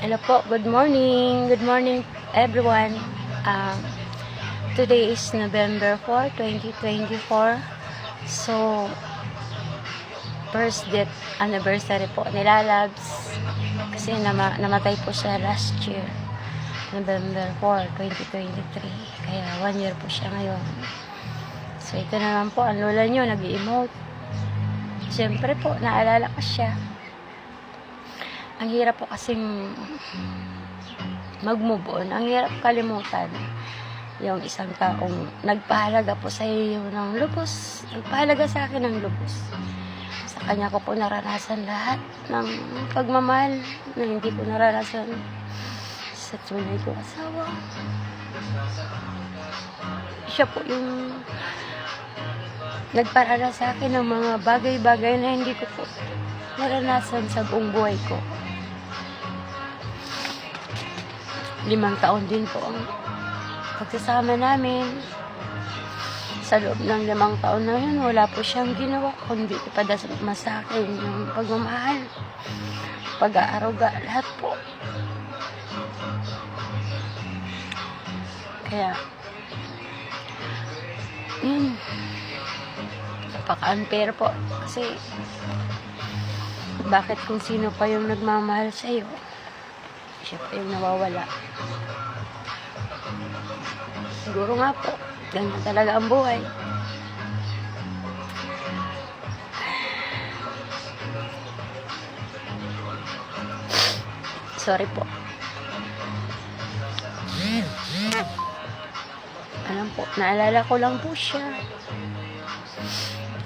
Hello po, good morning. Good morning everyone. Um, Today is November 4, 2024. So, first death anniversary po nila Labs. Kasi namatay po siya last year, November 4, 2023. Kaya 1 year po siya ngayon. So, ito naman po, ang lola nyo nag-emote. Siyempre po, naalala ko siya. Ang hirap po kasing mag-move on. Ang hirap kalimutan yung isang taong nagpahalaga po sa iyo ng lubos. Nagpahalaga sa akin ng lubos. Sa kanya ko po naranasan lahat ng pagmamahal na hindi ko naranasan sa tunay kong asawa. Siya po yung nagparala sa akin ng mga bagay-bagay na hindi ko po naranasan sa buong buhay ko. 5 taon din po ang pagsasama namin. Sa loob ng 5 taon na yun, wala po siyang ginawa kundi ipadasama sa akin yung pagmamahal, pag-aaruga, lahat po. Kaya yun, napaka-unfair po kasi bakit kung sino pa yung nagmamahal sa'yo, siya pa yung nawawala. Siguro nga po, ganyan talaga ang buhay. Sorry po. Alam po, naalala ko lang po siya.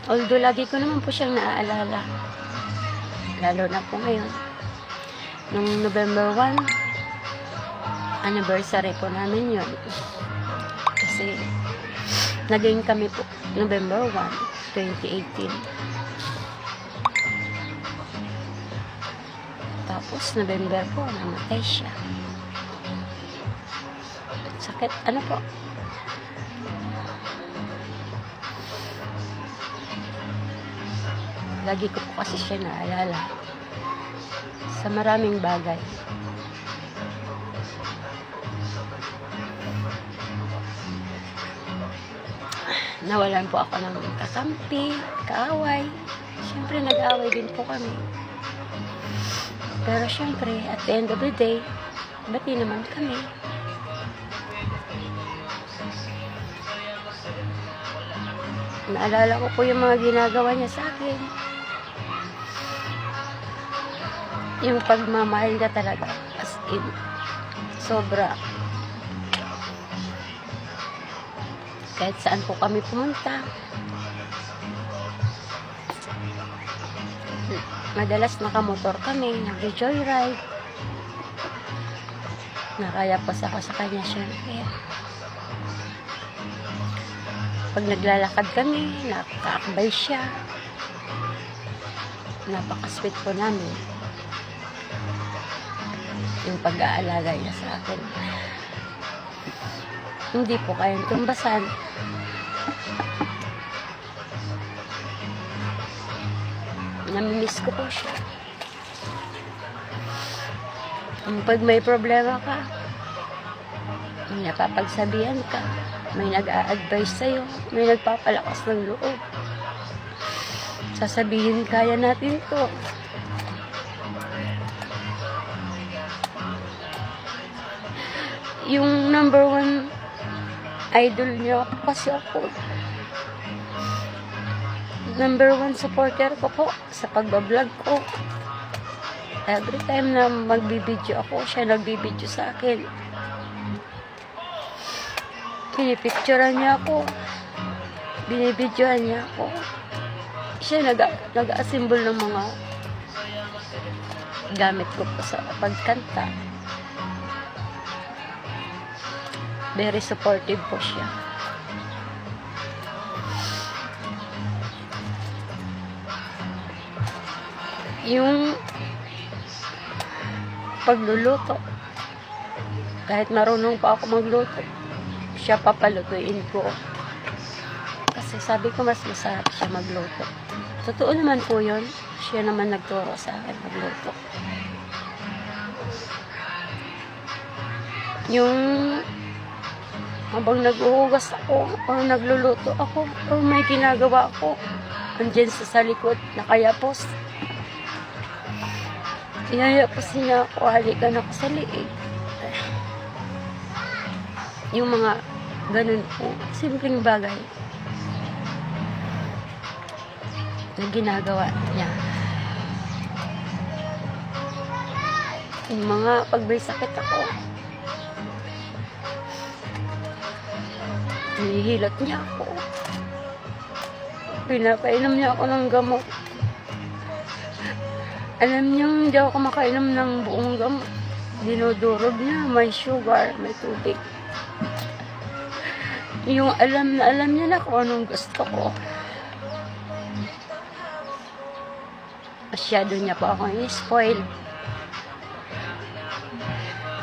Although lagi ko naman po siyang naaalala. Lalo na po ngayon. Nung November 1, anniversary po namin yun. Kasi naging kami po November 1, 2018. Tapos November po, namatay siya. Sakit, ano po? Lagi ko po kasi siya naalala sa maraming bagay. Nawalan po ako ng kakampi, kaaway. Siyempre, nag-aaway din po kami. Pero siyempre, at the end of the day, bati naman kami. Naalala ko po yung mga ginagawa niya sa akin. Yung pagmamahal niya talaga, as in, sobra. Kahit saan po kami pumunta, madalas nakamotor kami, nag-joyride. Nakaya pa ako sa kanya, syempre. Pag naglalakad kami, nakakaakbay siya. Napaka-sweet po namin. Yung pag-aalaga niya sa akin. Hindi po kayang tumbasan. Namimiss ko po siya. Pag may problema ka, may napapagsabihan ka, may nag-a-advise sa'yo, may nagpapalakas ng loob. Sasabihin, kaya natin to. Yung number 1 idol niya kasi ako. Number 1 supporter ko po sa pagbablog ko. Every time na magbibideo ako, siya nagbibideo sa akin. Pinipicturean niya ako. Binibidyoan niya ako. Siya nag-assemble ng mga gamit ko po sa pagkanta. Very supportive po siya. Yung pagluluto, kahit marunong pa ako magluto, siya papalutuin ko. Kasi sabi ko mas masarap siya magluto. Totoo naman po yun. Siya naman nagturo sa akin magluto. Yung habang naghuhugas ako o nagluluto ako o may ginagawa ako, andyan sa likod, nakayapos. Inayapos niya ako, halikan ako sa liig. Yung mga ganun po, simpleng bagay na ginagawa niya. Yung mga pag may sakit ako, hinihilot niya ako. Pinapainom niya ako ng gamot. Alam niya hindi ako makainom ng buong gamot. Dinudurog niya, may sugar, may tubig. Yung alam niya na kung anong gusto ko. Masyado niya pa ako i-spoil.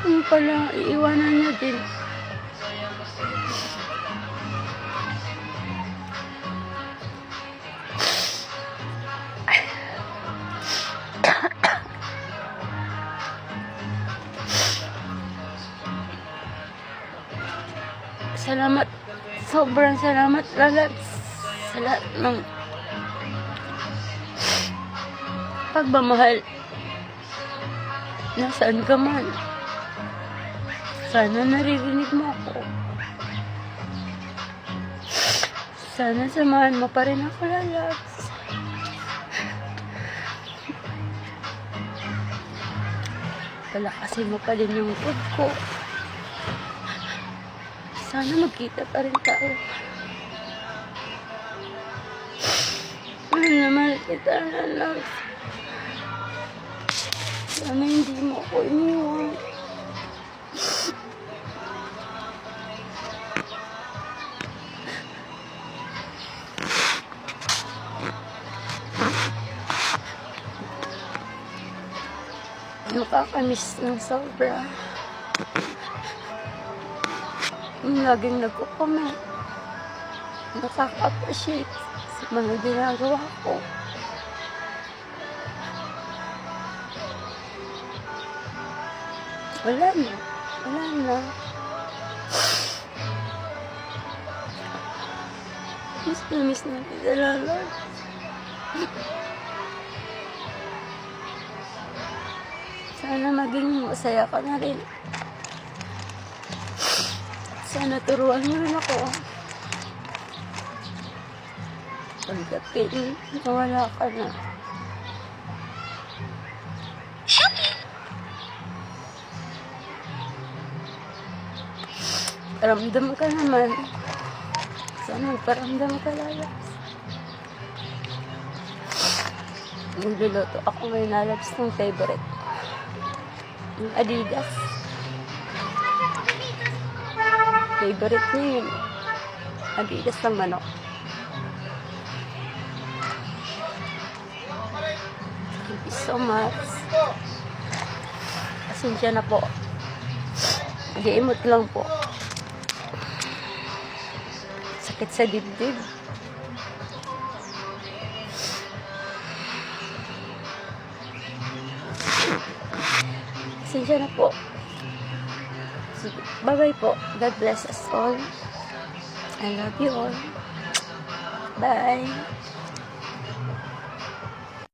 Yung pala, iiwanan niya din. Salamat, sobrang salamat lahat sa lahat ng pagmamahal. Nasaan ka man, sana naririnig mo ako. Sana samahan mo pa rin ako, lalabs. Palakasin mo pa din yung food ko. Sana magkita pa rin tayo. Mahal na mahal kita, lalabs. Sana hindi mo ako iniwan. Nakakamiss ng sobra. Yung laging nagko-comment, nakaka-appreciate sa mga ginagawa ko. Wala na. Miss na kita, Lord. Sana maging masaya ka na rin. Sana turuan mo rin ako. Pagdating, nawala ka na. Ramdam ka naman. Sana magparamdam ka, lalabs. Nagluluto ako ngayon, lalabs, ng favorite. Yung Adidas. Favorite niya yun. Adidas ng manok. Thank you so much. Pasensya na po. Nag-iimot lang po. Sakit sa dibdib. Pasensya na po. Bye-bye po. God bless us all. I love you all. Bye.